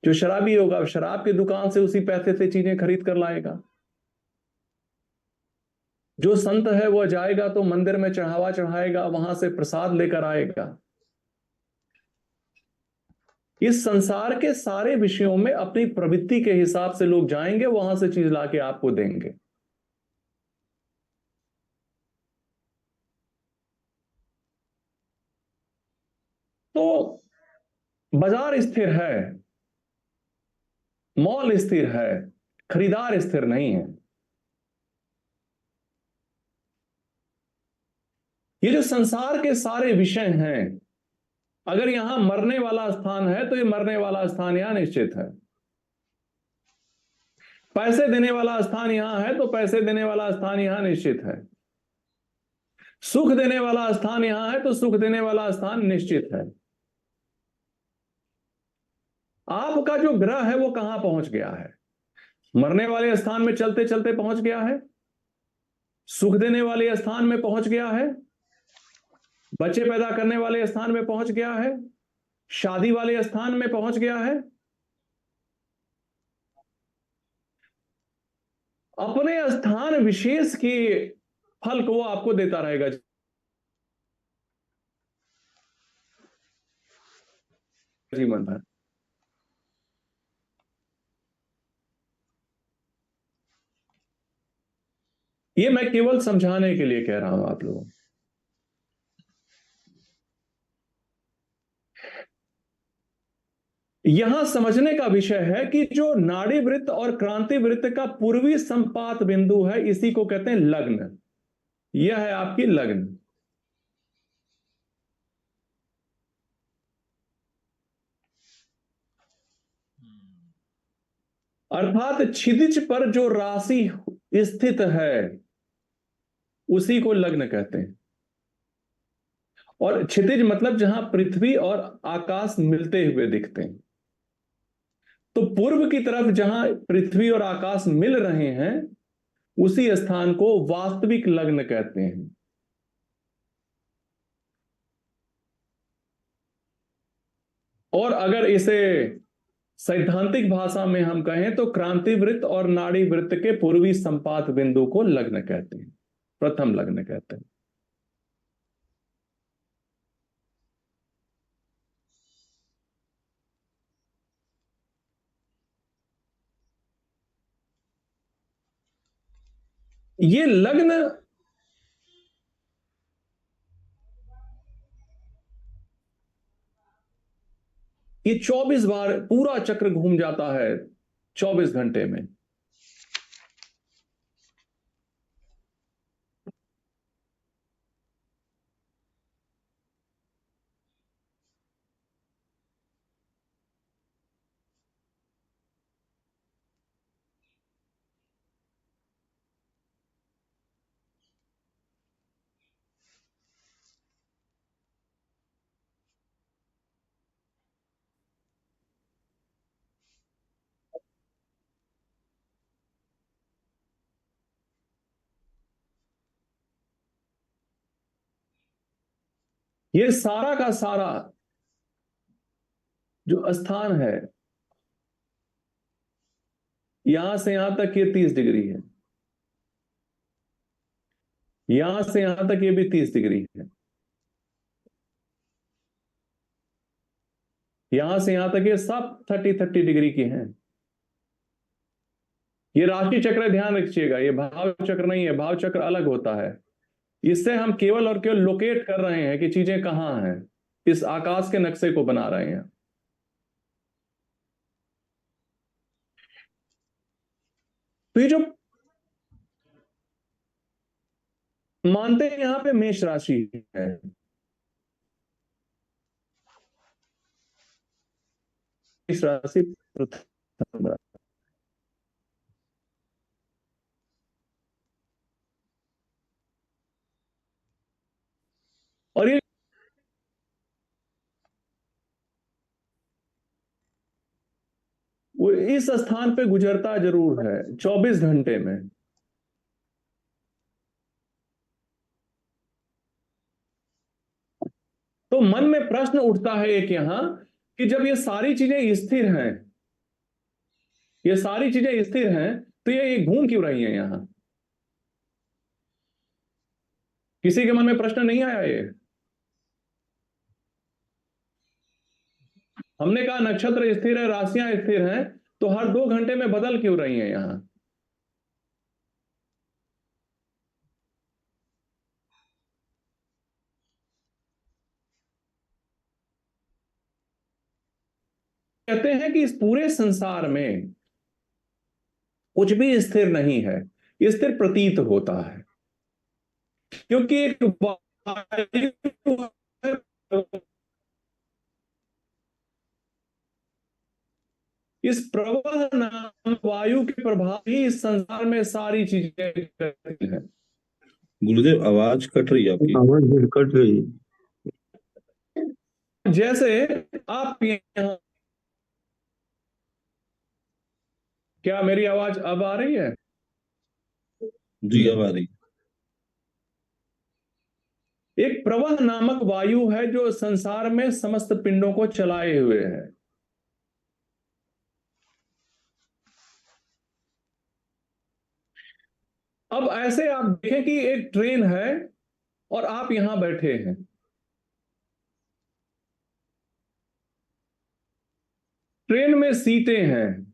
जो शराबी होगा शराब की दुकान से उसी पैसे से चीजें खरीद कर लाएगा। जो संत है वह जाएगा तो मंदिर में चढ़ावा चढ़ाएगा, वहां से प्रसाद लेकर आएगा। इस संसार के सारे विषयों में अपनी प्रवृत्ति के हिसाब से लोग जाएंगे, वहां से चीज लाके आपको देंगे। तो बाजार स्थिर है, मॉल स्थिर है, खरीदार स्थिर नहीं है। ये जो संसार के सारे विषय हैं, अगर यहां मरने वाला स्थान है तो ये मरने वाला स्थान यहां निश्चित है। पैसे देने वाला स्थान यहां है तो पैसे देने वाला स्थान यहां निश्चित है। सुख देने वाला स्थान यहां है तो सुख देने वाला स्थान निश्चित है। आपका जो ग्रह है वो कहां पहुंच गया है? मरने वाले स्थान में चलते चलते पहुंच गया है, सुख देने वाले स्थान में पहुंच गया है, बच्चे पैदा करने वाले स्थान में पहुंच गया है, शादी वाले स्थान में पहुंच गया है। अपने स्थान विशेष के फल को वो आपको देता रहेगा जीवन भर। ये मैं केवल समझाने के लिए कह रहा हूं आप लोगों को। यहां समझने का विषय है कि जो नाड़ी वृत्त और क्रांति वृत्त का पूर्वी संपात बिंदु है, इसी को कहते हैं लग्न। यह है आपकी लग्न। अर्थात क्षितिज पर जो राशि स्थित है उसी को लग्न कहते हैं। और क्षितिज मतलब जहां पृथ्वी और आकाश मिलते हुए दिखते हैं। तो पूर्व की तरफ जहां पृथ्वी और आकाश मिल रहे हैं उसी स्थान को वास्तविक लग्न कहते हैं। और अगर इसे सैद्धांतिक भाषा में हम कहें तो क्रांति वृत्त और नाड़ी वृत्त के पूर्वी संपात बिंदु को लग्न कहते हैं, प्रथम लग्न कहते हैं। ये लग्न ये 24 बार पूरा चक्र घूम जाता है 24 घंटे में। ये सारा का सारा जो स्थान है, यहां से यहां तक ये 30 डिग्री है, यहां से यहां तक ये भी 30 डिग्री है, यहां से यहां तक ये सब 30 डिग्री के हैं। ये राशि चक्र ध्यान रखिएगा, ये भाव चक्र नहीं है, भाव चक्र अलग होता है। इससे हम केवल और केवल लोकेट कर रहे हैं कि चीजें कहां हैं, इस आकाश के नक्शे को बना रहे हैं। तो ये जो मानते हैं यहां पे मेष राशि है, मेष राशि प्रथम राशि। और ये वो इस स्थान पे गुजरता जरूर है 24 घंटे में। तो मन में प्रश्न उठता है एक यहां कि जब ये सारी चीजें स्थिर हैं, ये सारी चीजें स्थिर हैं, तो ये घूम क्यों रही हैं यहां? किसी के मन में प्रश्न नहीं आया ये? हमने कहा नक्षत्र स्थिर है, राशियां स्थिर हैं, तो हर 2 घंटे में बदल क्यों रही हैं यहां? कहते हैं कि इस पूरे संसार में कुछ भी स्थिर नहीं है, स्थिर प्रतीत होता है, क्योंकि एक वायु है, इस प्रवाह नाम वायु के प्रभाव ही इस संसार में सारी चीजें करती हैं। गुरुदेव आवाज कट रही है आपकी। आवाज फिर कट रही है। जैसे आप यहाँ, क्या मेरी आवाज अब आ रही है? जी अब आ रही। एक प्रवाह नामक वायु है जो संसार में समस्त पिंडों को चलाए हुए है। अब ऐसे आप देखें कि एक ट्रेन है और आप यहां बैठे हैं। ट्रेन में सीटें हैं,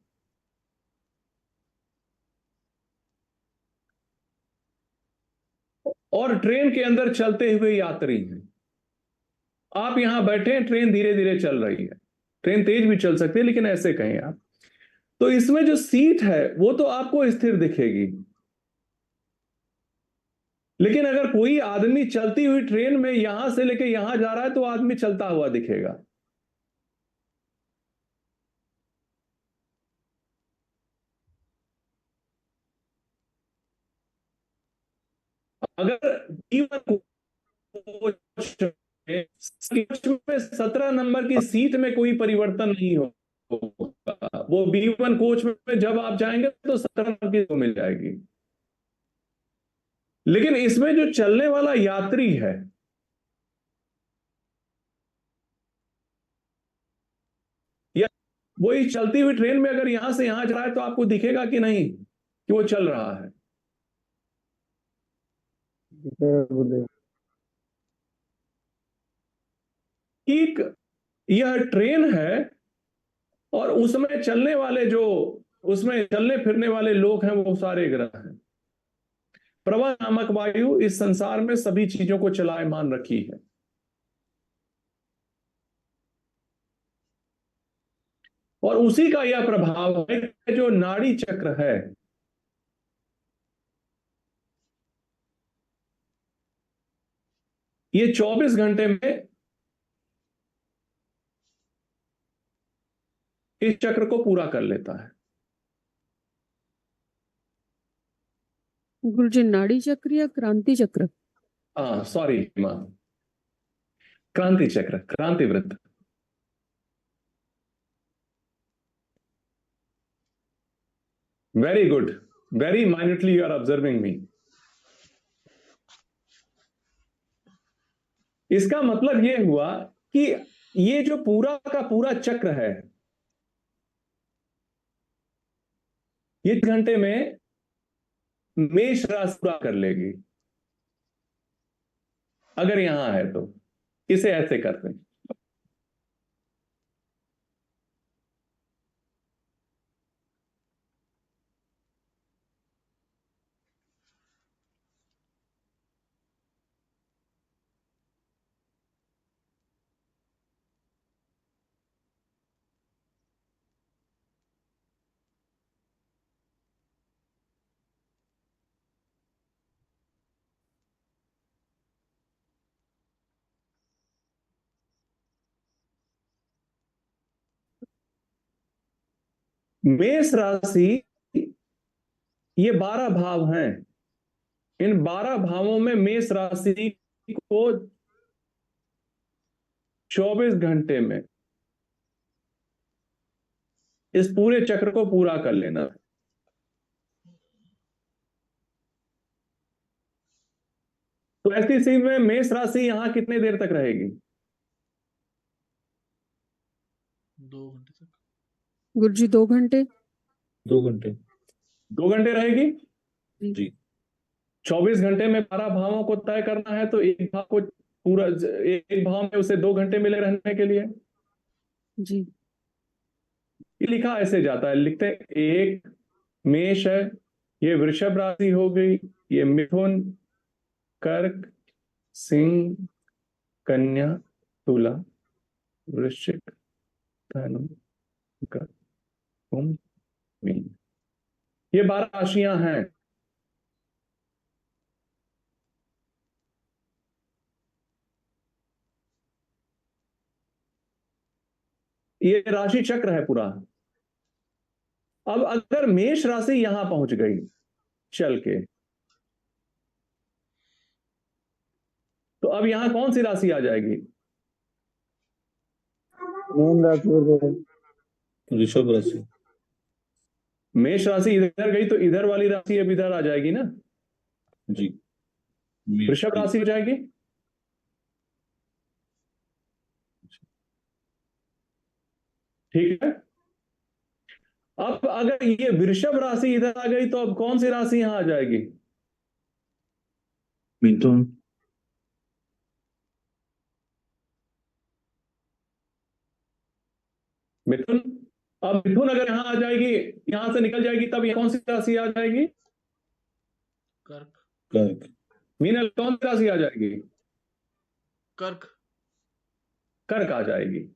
और ट्रेन के अंदर चलते हुए यात्री हैं। आप यहां बैठे हैं, ट्रेन धीरे धीरे चल रही है। ट्रेन तेज भी चल सकती है, लेकिन ऐसे कहें आप, तो इसमें जो सीट है वो तो आपको स्थिर दिखेगी, लेकिन अगर कोई आदमी चलती हुई ट्रेन में यहां से लेके यहां जा रहा है तो आदमी चलता हुआ दिखेगा। अगर जीवन कोच में 17 नंबर की सीट में कोई परिवर्तन नहीं होगा, वो B1 कोच में जब आप जाएंगे तो 17 नंबर की मिल जाएगी। लेकिन इसमें जो चलने वाला यात्री है, या वही चलती हुई ट्रेन में अगर यहां से यहां जा रहा है तो आपको दिखेगा कि नहीं कि वो चल रहा है? जय गुरुदेव। ठीक, यह ट्रेन है और उसमें चलने वाले जो, उसमें चलने फिरने वाले लोग हैं वो सारे ग्रह हैं। प्रवाह नामक वायु इस संसार में सभी चीजों को चलायमान रखी है। और उसी का यह प्रभाव है कि जो नाड़ी चक्र है, ये 24 घंटे में इस चक्र को पूरा कर लेता है। गुरुजी नाड़ी चक्र या क्रांति चक्र? हाँ सॉरी मां, क्रांति चक्र, क्रांति वृत्त। Very good, very minutely you are observing me. इसका मतलब यह हुआ कि ये जो पूरा का पूरा चक्र है, ये 1 घंटे में मेष राशि पूरा कर लेगी, अगर यहां है तो। इसे ऐसे करते हैं। मेष राशि, ये 12 भाव हैं। इन 12 भावों में मेष राशि को 24 घंटे में इस पूरे चक्र को पूरा कर लेना है। तो ऐसी स्थिति में मेष राशि यहां कितने देर तक रहेगी? 2 घंटे तक। गुरुजी 2 घंटे। 2 घंटे। 2 घंटे रहेगी। जी 24 घंटे में 12 भावों को तय करना है, तो एक भाव को पूरा, एक भाव में उसे 2 घंटे मिले रहने के लिए। जी ये लिखा ऐसे जाता है, लिखते हैं एक मेष है, ये वृषभ राशि हो गई, ये मिथुन, कर्क, सिंह, कन्या, तुला, वृश्चिक, धनु, मकर, कुंभ, मीन। ये 12 राशियां हैं। ये राशि चक्र है पूरा। अब अगर मेष राशि यहां पहुंच गई चल के, तो अब यहां कौन सी राशि आ जाएगी? मेन राशि गुरुदेव। ऋषभ राशि। मेष राशि इधर गई तो इधर वाली राशि अब इधर आ जाएगी ना, जी। मेष वृषभ राशि हो जाएगी। ठीक है। अब अगर ये वृषभ राशि इधर आ गई तो अब कौन सी राशि यहां आ जाएगी? मिथुन। मिथुन। अब मिथुन अगर यहां आ जाएगी, यहां से निकल जाएगी, तब ये कौन सी राशि आ जाएगी? कर्क। कर्क। मीनल कौन सी राशि आ जाएगी? कर्क। कर्क आ जाएगी।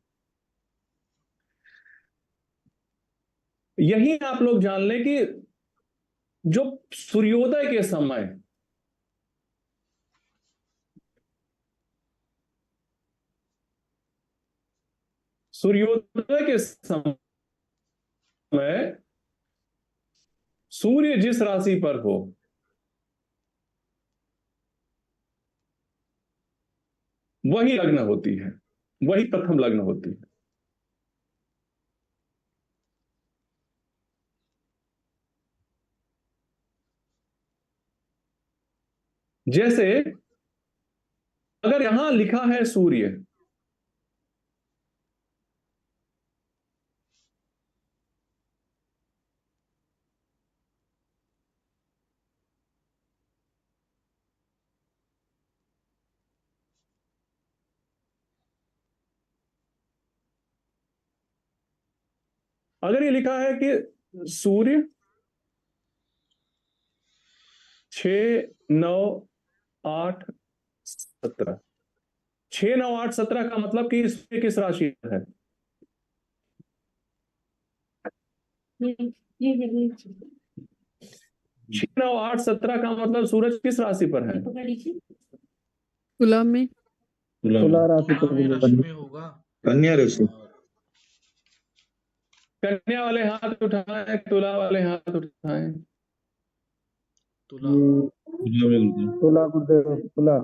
यही आप लोग जान लें कि जो सूर्योदय के समय सूर्योदय के समय सूर्य जिस राशि पर हो, वही लग्न होती है, वही प्रथम लग्न होती है। जैसे अगर यहां लिखा है सूर्य, अगर ये लिखा है कि सूर्य 6 9 8 17, 6 9 8 17 का मतलब कि सूर्य किस राशि पर है? 6 9 8 17 का मतलब सूरज किस राशि पर है? तुला में। तुला तुला में। राशि तुला में राशि में होगा। कन्या राशि। और कन्या वाले हाथ उठाएं, तुला वाले हाथ उठाएं। तुला। तुला में गुरुदेव। तुला गुरुदेव तुला।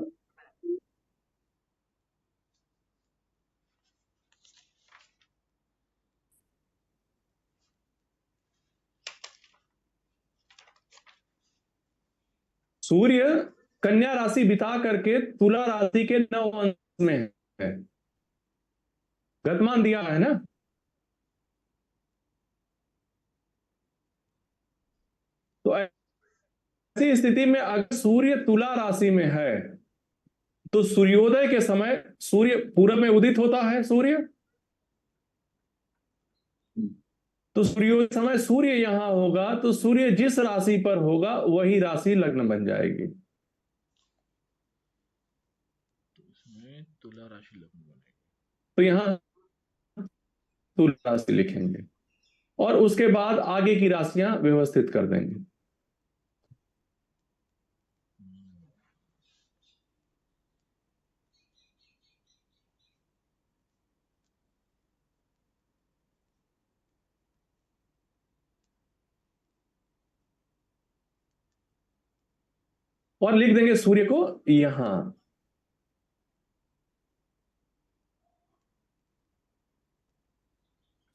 सूर्य कन्या राशि बिता करके तुला राशि के 9 अंश में है। गतमान दिया है ना। तो ऐसी स्थिति में अगर सूर्य तुला राशि में है, तो सूर्योदय के समय सूर्य पूरब में उदित होता है सूर्य, तो सूर्योदय समय सूर्य यहां होगा, तो सूर्य जिस राशि पर होगा वही राशि लग्न बन जाएगी। तो इसमें तुला राशि लग्न बनेगी। तो यहां तुला राशि लिखेंगे और उसके बाद आगे की राशियां व्यवस्थित कर देंगे। और लिख देंगे सूर्य को यहां।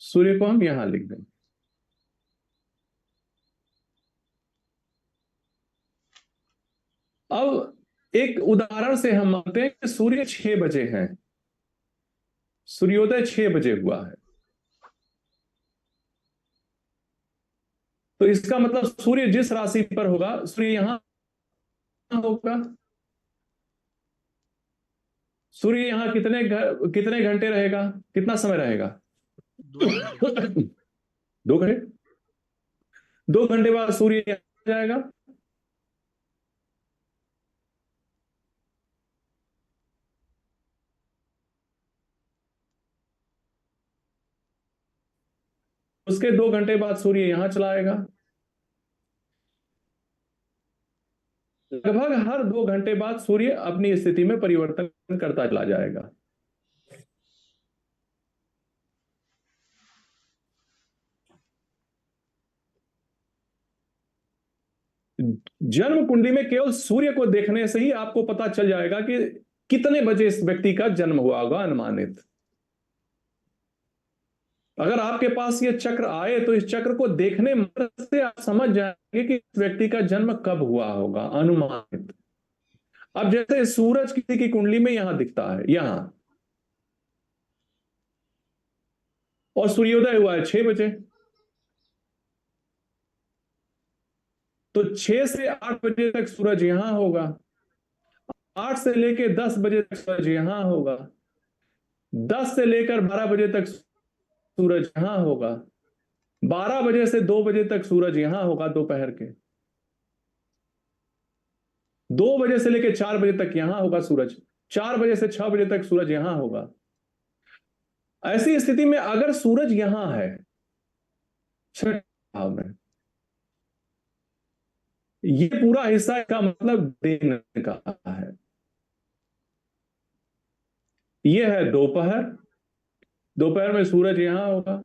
सूर्य को हम यहां लिख देंगे। अब एक उदाहरण से हम मानते हैं कि सूर्य 6 बजे है, सूर्योदय 6 बजे हुआ है, तो इसका मतलब सूर्य जिस राशि पर होगा सूर्य यहां होगा। सूर्य यहां कितने घंटे रहेगा, कितना समय रहेगा? 2 घंटे। 2 घंटे। 2 घंटे बाद सूर्य यहां आ जाएगा। उसके 2 घंटे बाद सूर्य यहां चला आएगा। लगभग हर 2 घंटे बाद सूर्य अपनी स्थिति में परिवर्तन करता चला जाएगा। जन्म कुंडली में केवल सूर्य को देखने से ही आपको पता चल जाएगा कि कितने बजे इस व्यक्ति का जन्म हुआ होगा अनुमानित। अगर आपके पास ये चक्र आए तो इस चक्र को देखने मात्र से आप समझ जाएंगे कि इस व्यक्ति का जन्म कब हुआ होगा अनुमानित। अब जैसे सूरज किसी की कुंडली में यहां दिखता है, यहां, और सूर्योदय हुआ है 6 बजे, तो 6 से 8 बजे तक सूरज यहां होगा, 8 से लेकर 10 बजे तक सूरज यहां होगा, 10 से लेकर 12 बजे तक सूरज यहां होगा, 12 बजे से 2 बजे तक सूरज यहां होगा दोपहर के, 2 बजे से लेकर 4 बजे तक यहां होगा सूरज, 4 बजे से 6 बजे तक सूरज यहां होगा। ऐसी स्थिति में अगर सूरज यहां है 6 भाव में, ये पूरा हिस्सा का मतलब दिन का है। ये है दोपहर, दोपहर में सूरज यहां होगा,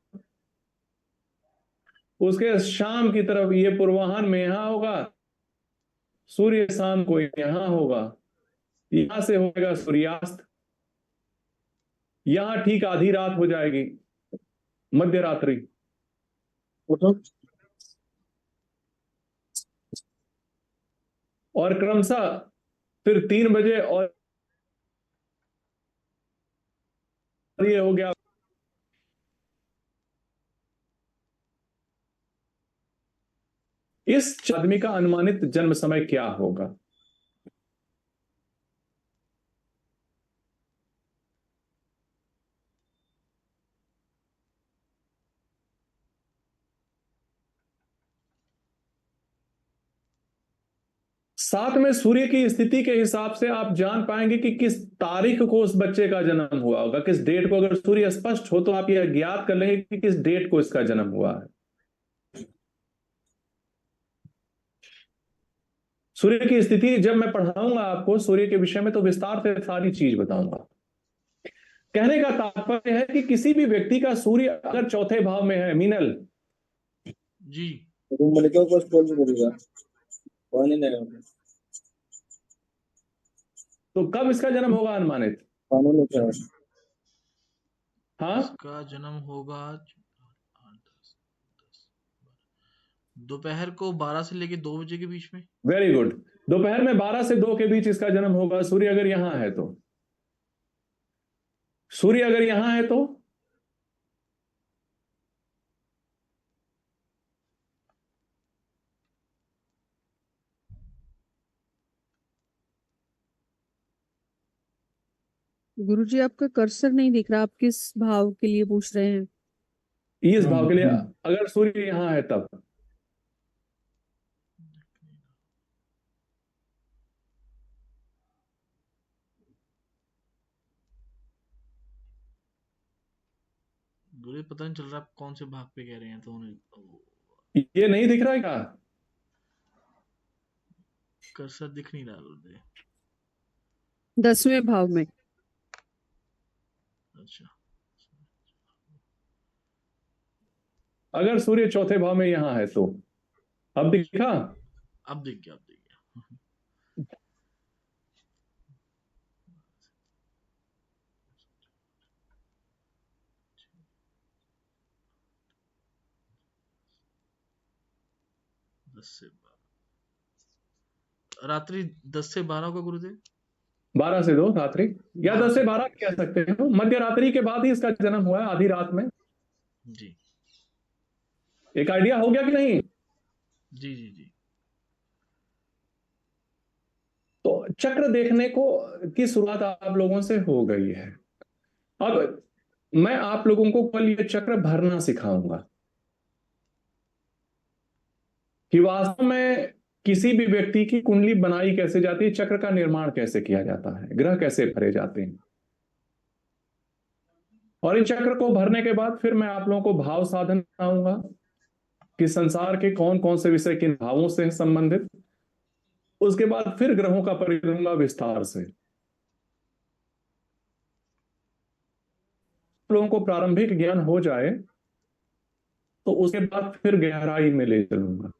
उसके शाम की तरफ ये पूर्वाह्न में यहां होगा, सूर्य शाम को यहां होगा, यहां से होगा सूर्यास्त, यहां ठीक आधी रात हो जाएगी, मध्य रात्रि, और क्रमशः फिर 3 बजे और ये हो गया। इस आदमी का अनुमानित जन्म समय क्या होगा? साथ में सूर्य की स्थिति के हिसाब से आप जान पाएंगे कि किस तारीख को उस बच्चे का जन्म हुआ होगा, किस डेट को। अगर सूर्य स्पष्ट हो तो आप यह ज्ञात कर लेंगे कि किस डेट को इसका जन्म हुआ है। सूर्य की स्थिति जब मैं पढ़ाऊंगा आपको सूर्य के विषय में तो विस्तार से सारी चीज बताऊंगा। कहने का तात्पर्य है कि किसी भी व्यक्ति का सूर्य अगर चौथे भाव में है, मीनल जी, तो कब इसका जन्म होगा अनुमानित? हाँ, इसका जन्म होगा दोपहर को 12 से लेके 2 बजे के बीच में। Very good. दोपहर में 12 से 2 के बीच इसका जन्म होगा। सूर्य अगर यहां है तो, सूर्य अगर यहां है तो गुरुजी आपका कर्सर नहीं दिख रहा, आप किस भाव के लिए पूछ रहे हैं? इस भाव के लिए अगर सूर्य यहां है तब गुरु पता नहीं चल रहा आप कौन से भाग पे कह रहे हैं, तो उन्हें ये नहीं दिख रहा है क्या? कर्सर दिख नहीं रहा गुरुदेव। 10वें भाव में। अच्छा, अगर सूर्य चौथे भाव में यहां है तो अब दिखा? अब दिख गया, अब दिख गया। रात्रि 10 से 12 का गुरुदेव। 12 से 2 रात्रि, या 10 से 12 कह सकते हो। मध्य रात्रि के बाद ही इसका जन्म हुआ है, आधी रात में। जी एक आइडिया हो गया कि नहीं? जी जी जी। तो चक्र देखने को की शुरुआत आप लोगों से हो गई है। अब मैं आप लोगों को कल ये चक्र भरना सिखाऊंगा कि वास्तव में किसी भी व्यक्ति की कुंडली बनाई कैसे जाती है, चक्र का निर्माण कैसे किया जाता है, ग्रह कैसे भरे जाते हैं। और इन चक्र को भरने के बाद फिर मैं आप लोगों को भाव साधन बताऊंगा कि संसार के कौन कौन से विषय किन भावों से संबंधित, उसके बाद फिर ग्रहों का परिचय दूंगा विस्तार से। लोगों को प्रारंभिक ज्ञान हो जाए तो उसके बाद फिर गहराई में ले चलूंगा।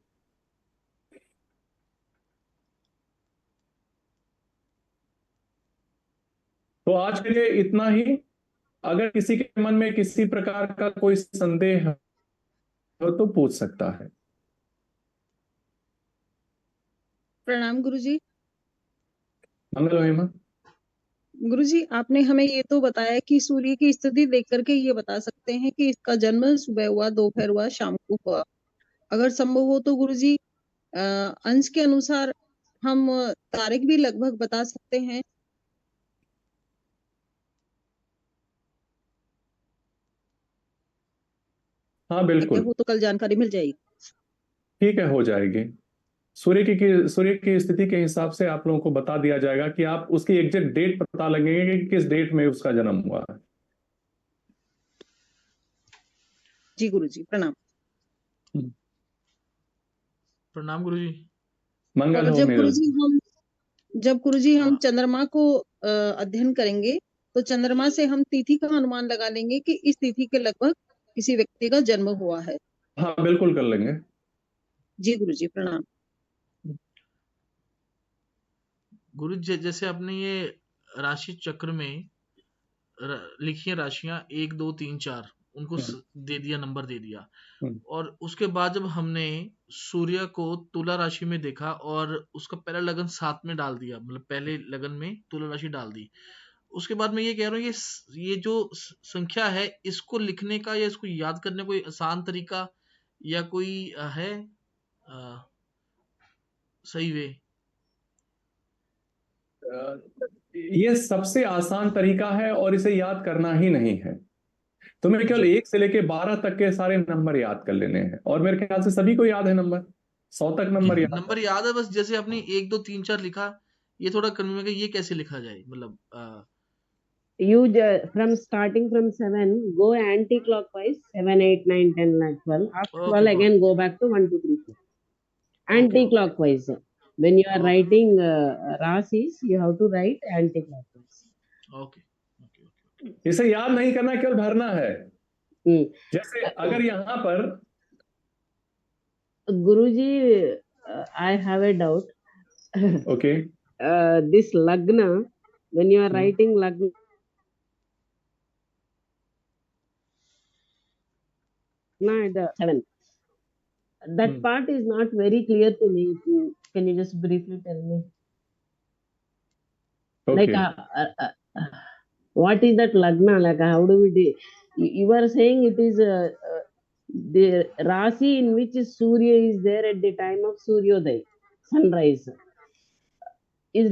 तो आज के लिए इतना ही। अगर किसी के मन में किसी प्रकार का कोई संदेह हो तो पूछ सकता है। प्रणाम गुरुजी। मंगल महिमा। गुरुजी, आपने हमें ये तो बताया कि सूर्य की स्थिति देख करके ये बता सकते हैं कि इसका जन्म सुबह हुआ, दोपहर हुआ, शाम को हुआ। अगर संभव हो तो गुरुजी अंश के अनुसार हम तारीख भी लगभग बता सकते हैं। हाँ अगर बिल्कुल, हो तो कल जानकारी मिल जाएगी। ठीक है, हो जाएगी। सूर्य की स्थिति के हिसाब से आप लोगों को बता दिया जाएगा कि आप उसकी एग्जैक्ट डेट पता लगेंगे कि किस डेट में उसका जन्म हुआ है। जी गुरुजी, प्रणाम। प्रणाम गुरुजी। मंगल और हो जब मेरे। गुरुजी हम हाँ। चंद्रमा को अध्ययन करेंगे तो चंद्रमा से हम तिथि का अनुमान लगा लेंगे कि इस तिथि के लगभग किसी व्यक्ति का जन्म हुआ है। हाँ बिल्कुल कर लेंगे। जी गुरुजी, प्रणाम। गुरु जैसे आपने ये राशि चक्र में लिखी है राशियां 1 2 3 4, उनको दे दिया, नंबर दे दिया। और उसके बाद जब हमने सूर्य को तुला राशि में देखा और उसका पहला लगन 7 में डाल दिया, मतलब पहले लगन में तुला राशि डाल दी, उसके बाद मैं ये कह रहा हूँ ये जो संख्या है इसको लिखने का या इसको याद करने कोई आसान तरीका या कोई है सही वे? ये सबसे आसान तरीका है और इसे याद करना ही नहीं है। तुम्हें केवल 1 से लेके 12 तक के सारे नंबर याद कर लेने हैं और मेरे ख्याल से सभी को याद है नंबर 100 तक नंबर याद नंबर याद है, बस जैसे आपने 1 2 3 4 लिखा, ये थोड़ा कन्फ्यूज है कि ये कैसे लिखा जाए, मतलब You from starting from 7, go anti-clockwise, 7, 8, 9, 10, 11, 12. After 12, okay again go back to 1, 2, 3, 4. Okay Anti-clockwise. When you are Okay. writing rasis, you have to write anti-clockwise. Okay okay. इसे याद नहीं करना, केवल भरना है। जैसे अगर यहाँ पर Guruji, I have a doubt. Okay This lagna, when you are writing lagna at the 7, that part is not very clear to me. Can you just briefly tell me? Okay. Like, what is that lagna? Like, how do we do? You are saying it is the Rasi in which Surya is there at the time of Suryodaya, sunrise. Is